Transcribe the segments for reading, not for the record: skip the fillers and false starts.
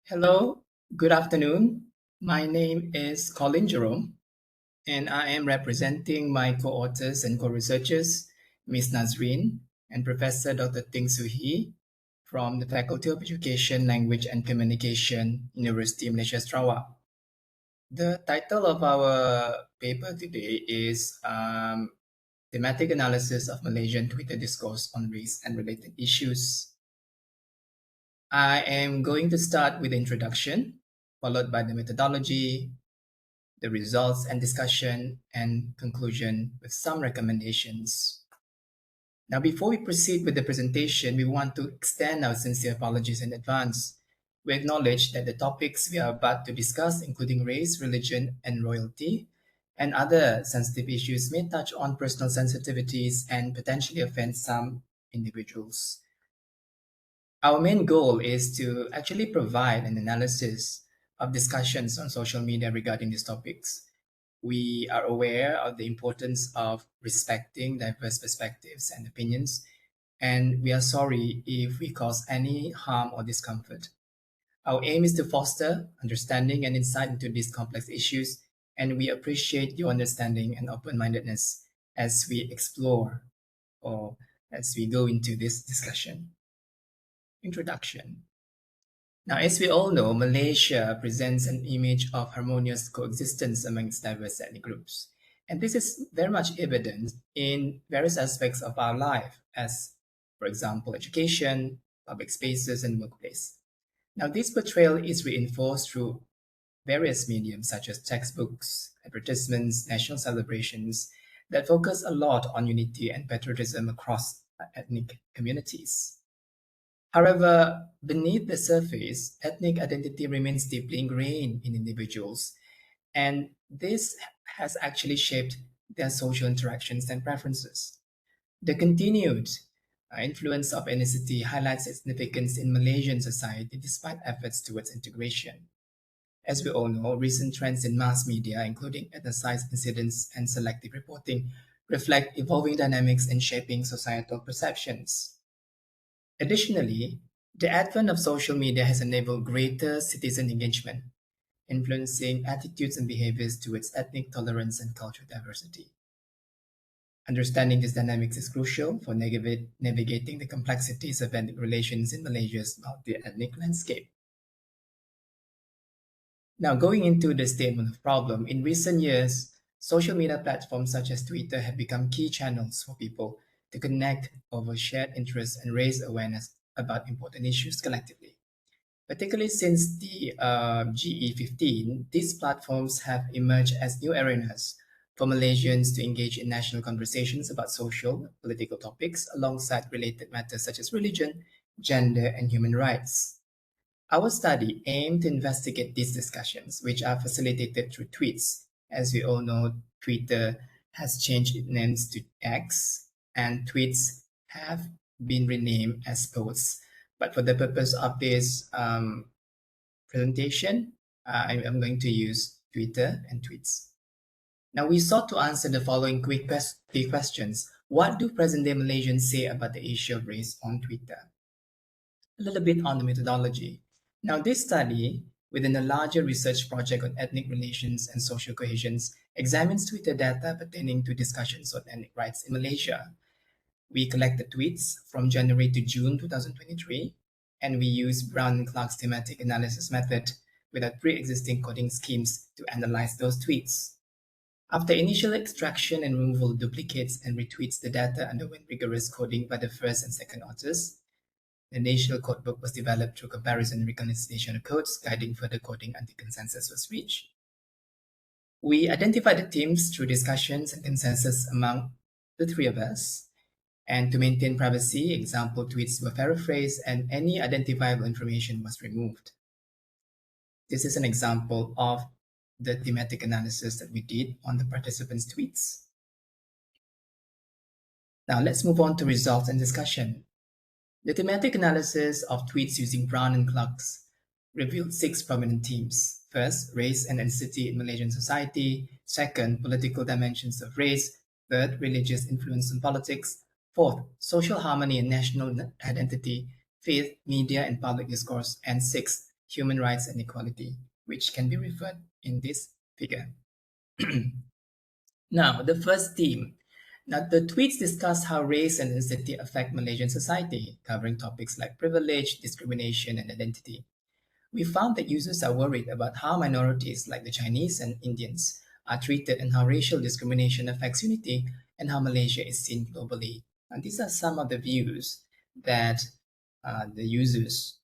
Hello, good afternoon. My name is Collin Jerome, and I am representing my co-authors and co-researchers, Ms. Nazreen and Professor Dr. Ting Soo Hee from the Faculty of Education, Language and Communication, University of Malaysia, Sarawak. The title of our paper today is Thematic Analysis of Malaysian Twitter Discourse on Race and Related Issues. I am going to start with the introduction, followed by the methodology, the results and discussion, and conclusion with some recommendations. Now, before we proceed with the presentation, we want to extend our sincere apologies in advance. We acknowledge that the topics we are about to discuss, including race, religion, and royalty, and other sensitive issues, may touch on personal sensitivities and potentially offend some individuals. Our main goal is to actually provide an analysis of discussions on social media regarding these topics. We are aware of the importance of respecting diverse perspectives and opinions, and we are sorry if we cause any harm or discomfort. Our aim is to foster understanding and insight into these complex issues, and we appreciate your understanding and open mindedness as we explore or as we go into this discussion. Introduction. Now, as we all know, Malaysia presents an image of harmonious coexistence amongst diverse ethnic groups. And this is very much evident in various aspects of our life, as, for example, education, public spaces, and workplace. Now, this portrayal is reinforced through various mediums such as textbooks, advertisements, national celebrations that focus a lot on unity and patriotism across ethnic communities. However, beneath the surface, ethnic identity remains deeply ingrained in individuals, and this has actually shaped their social interactions and preferences. The continued influence of ethnicity highlights its significance in Malaysian society despite efforts towards integration. As we all know, recent trends in mass media, including ethnicized incidents and selective reporting, reflect evolving dynamics in shaping societal perceptions. Additionally, the advent of social media has enabled greater citizen engagement, influencing attitudes and behaviors towards ethnic tolerance and cultural diversity. Understanding these dynamics is crucial for navigating the complexities of ethnic relations in Malaysia's multi-ethnic landscape. Now, going into the statement of problem, in recent years, social media platforms such as Twitter have become key channels for people to connect over shared interests and raise awareness about important issues collectively. Particularly since the GE15, these platforms have emerged as new arenas for Malaysians to engage in national conversations about social, political topics alongside related matters such as religion, gender, and human rights. Our study aimed to investigate these discussions, which are facilitated through tweets. As we all know, Twitter has changed its names to X, and tweets have been renamed as posts. But for the purpose of this presentation, I'm going to use Twitter and tweets. Now, we sought to answer the following key questions. What do present-day Malaysians say about the issue of race on Twitter? A little bit on the methodology. Now, this study, within a larger research project on ethnic relations and social cohesion, examines Twitter data pertaining to discussions on ethnic rights in Malaysia. We collected tweets from January to June 2023, and we used Brown and Clark's thematic analysis method without pre-existing coding schemes to analyze those tweets. After initial extraction and removal of duplicates and retweets, the data underwent rigorous coding by the first and second authors. The National Codebook was developed through comparison and reconciliation of codes, guiding further coding until consensus was reached. We identified the themes through discussions and consensus among the three of us. And to maintain privacy, example tweets were paraphrased and any identifiable information was removed. This is an example of the thematic analysis that we did on the participants' tweets. Now let's move on to results and discussion. The thematic analysis of tweets using Brown and Clark's revealed 6 prominent themes. First, race and ethnicity in Malaysian society. Second, political dimensions of race. Third, religious influence on politics. Fourth, social harmony and national identity. Fifth, media and public discourse. And sixth, human rights and equality, which can be referred in this figure. Now, the first theme. Now, the tweets discuss how race and ethnicity affect Malaysian society, covering topics like privilege, discrimination, and identity. We found that users are worried about how minorities like the Chinese and Indians are treated and how racial discrimination affects unity and how Malaysia is seen globally. And these are some of the views that the users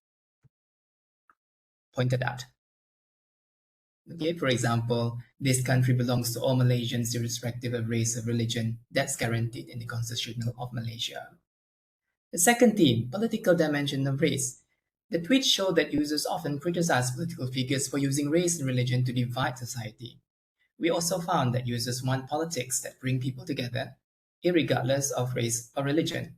pointed out. Okay, for example, this country belongs to all Malaysians irrespective of race or religion. That's guaranteed in the Constitution of Malaysia. The second theme, political dimension of race. The tweets show that users often criticize political figures for using race and religion to divide society. We also found that users want politics that bring people together, irregardless of race or religion.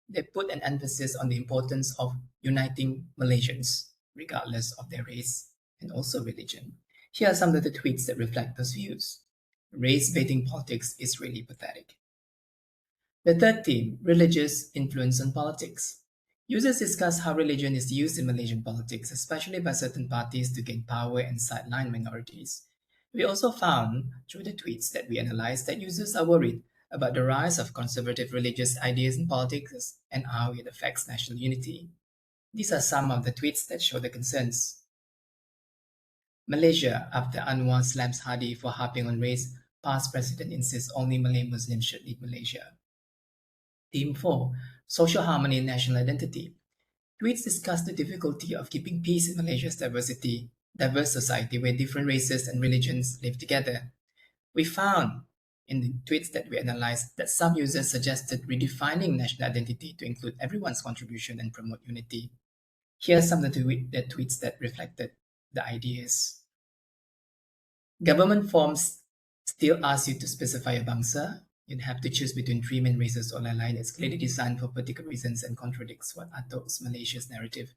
They put an emphasis on the importance of uniting Malaysians, regardless of their race and also religion. Here are some of the tweets that reflect those views. Race-baiting politics is really pathetic. The third theme, religious influence on politics. Users discuss how religion is used in Malaysian politics, especially by certain parties to gain power and sideline minorities. We also found, through the tweets that we analyzed, that users are worried about the rise of conservative religious ideas in politics and how it affects national unity. These are some of the tweets that show the concerns. Malaysia, after Anwar slams Hadi for harping on race, past president insists only Malay Muslims should lead Malaysia. Theme 4, Social Harmony and National Identity. Tweets discuss the difficulty of keeping peace in Malaysia's diverse society where different races and religions live together. We found in the tweets that we analyzed that some users suggested redefining national identity to include everyone's contribution and promote unity. Here are some of the tweets that reflected the ideas. Government forms still ask you to specify a bangsa. You'd have to choose between three main races or a line that's clearly designed for particular reasons and contradicts what ARCHST Malaysia's narrative.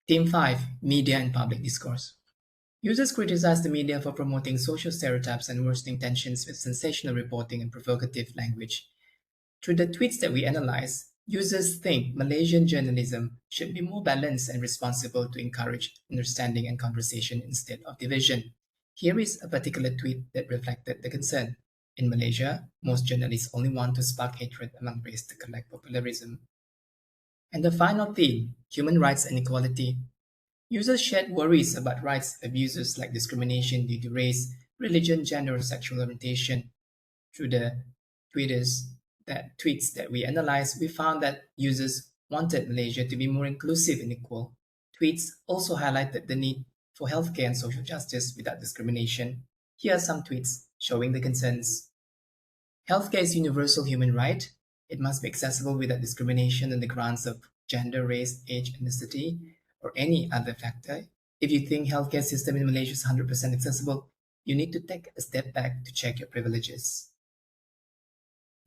Theme 5, Media and Public Discourse. Users criticize the media for promoting social stereotypes and worsening tensions with sensational reporting and provocative language. Through the tweets that we analyzed, users think Malaysian journalism should be more balanced and responsible to encourage understanding and conversation instead of division. Here is a particular tweet that reflected the concern. In Malaysia, most journalists only want to spark hatred among race to collect popularism. And the final theme, human rights and equality. Users shared worries about rights abuses like discrimination due to race, religion, gender, or sexual orientation. Through the tweets that we analyzed, we found that users wanted Malaysia to be more inclusive and equal. Tweets also highlighted the need for healthcare and social justice without discrimination. Here are some tweets showing the concerns. Healthcare is a universal human right. It must be accessible without discrimination on the grounds of gender, race, age, ethnicity, or any other factor. If you think healthcare system in Malaysia is 100% accessible, you need to take a step back to check your privileges.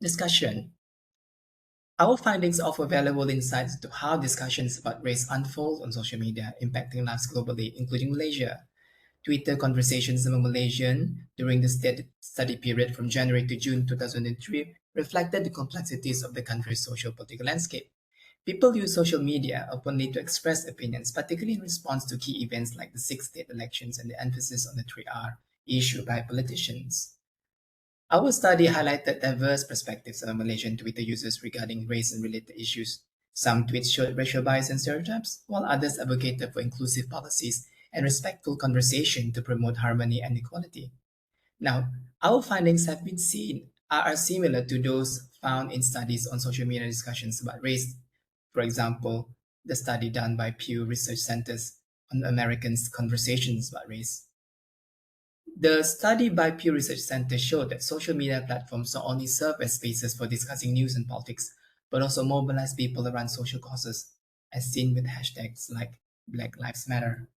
Discussion. Our findings offer valuable insights into how discussions about race unfold on social media, impacting lives globally, including Malaysia. Twitter conversations among Malaysians during the study period from January to June 2003 reflected the complexities of the country's social political landscape. People use social media openly to express opinions, particularly in response to key events like the 6 state elections and the emphasis on the 3R issue by politicians. Our study highlighted diverse perspectives among Malaysian Twitter users regarding race and related issues. Some tweets showed racial bias and stereotypes, while others advocated for inclusive policies and respectful conversation to promote harmony and equality. Now, our findings are similar to those found in studies on social media discussions about race. For example, the study done by Pew Research Centers on Americans' conversations about race. The study by Pew Research Center showed that social media platforms not only serve as spaces for discussing news and politics, but also mobilize people around social causes, as seen with hashtags like Black Lives Matter.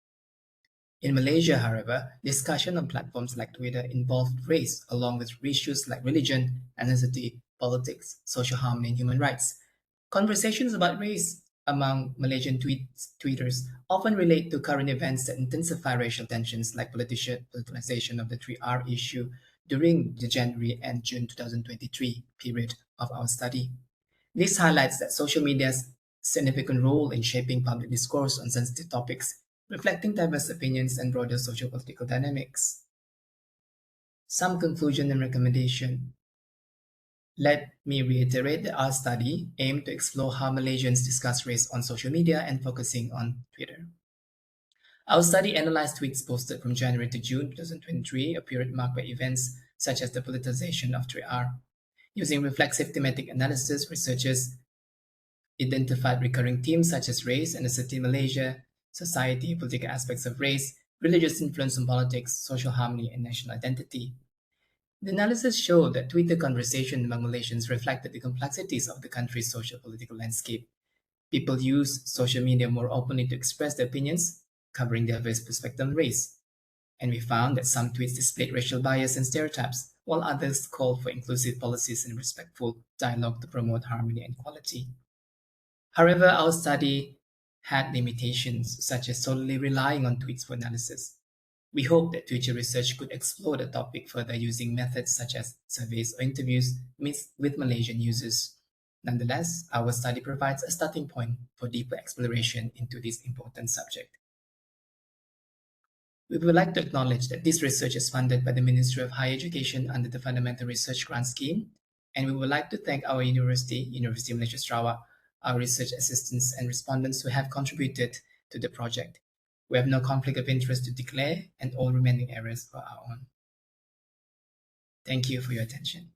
In Malaysia, however, discussion on platforms like Twitter involved race, along with issues like religion, ethnicity, politics, social harmony, and human rights. Conversations about race among Malaysian tweeters often relate to current events that intensify racial tensions like politicization of the 3R issue during the January and June 2023 period of our study. This highlights that social media's significant role in shaping public discourse on sensitive topics, reflecting diverse opinions and broader socio-political dynamics. Some conclusion and recommendation. Let me reiterate that our study aimed to explore how Malaysians discuss race on social media and focusing on Twitter. Our study analyzed tweets posted from January to June 2023, a period marked by events such as the politicization of 3R. Using reflexive thematic analysis, researchers identified recurring themes such as race and ethnicity in Malaysia, society, political aspects of race, religious influence on politics, social harmony, and national identity. The analysis showed that Twitter conversation among Malaysians reflected the complexities of the country's social political landscape. People use social media more openly to express their opinions, covering their various perspectives on race. And we found that some tweets displayed racial bias and stereotypes, while others called for inclusive policies and respectful dialogue to promote harmony and equality. However, our study had limitations, such as solely relying on tweets for analysis. We hope that future research could explore the topic further using methods such as surveys or interviews with Malaysian users. Nonetheless, our study provides a starting point for deeper exploration into this important subject. We would like to acknowledge that this research is funded by the Ministry of Higher Education under the Fundamental Research Grant Scheme, and we would like to thank our university, Universiti of Malaysia Sarawak, our research assistants and respondents who have contributed to the project. We have no conflict of interest to declare, and all remaining areas are our own. Thank you for your attention.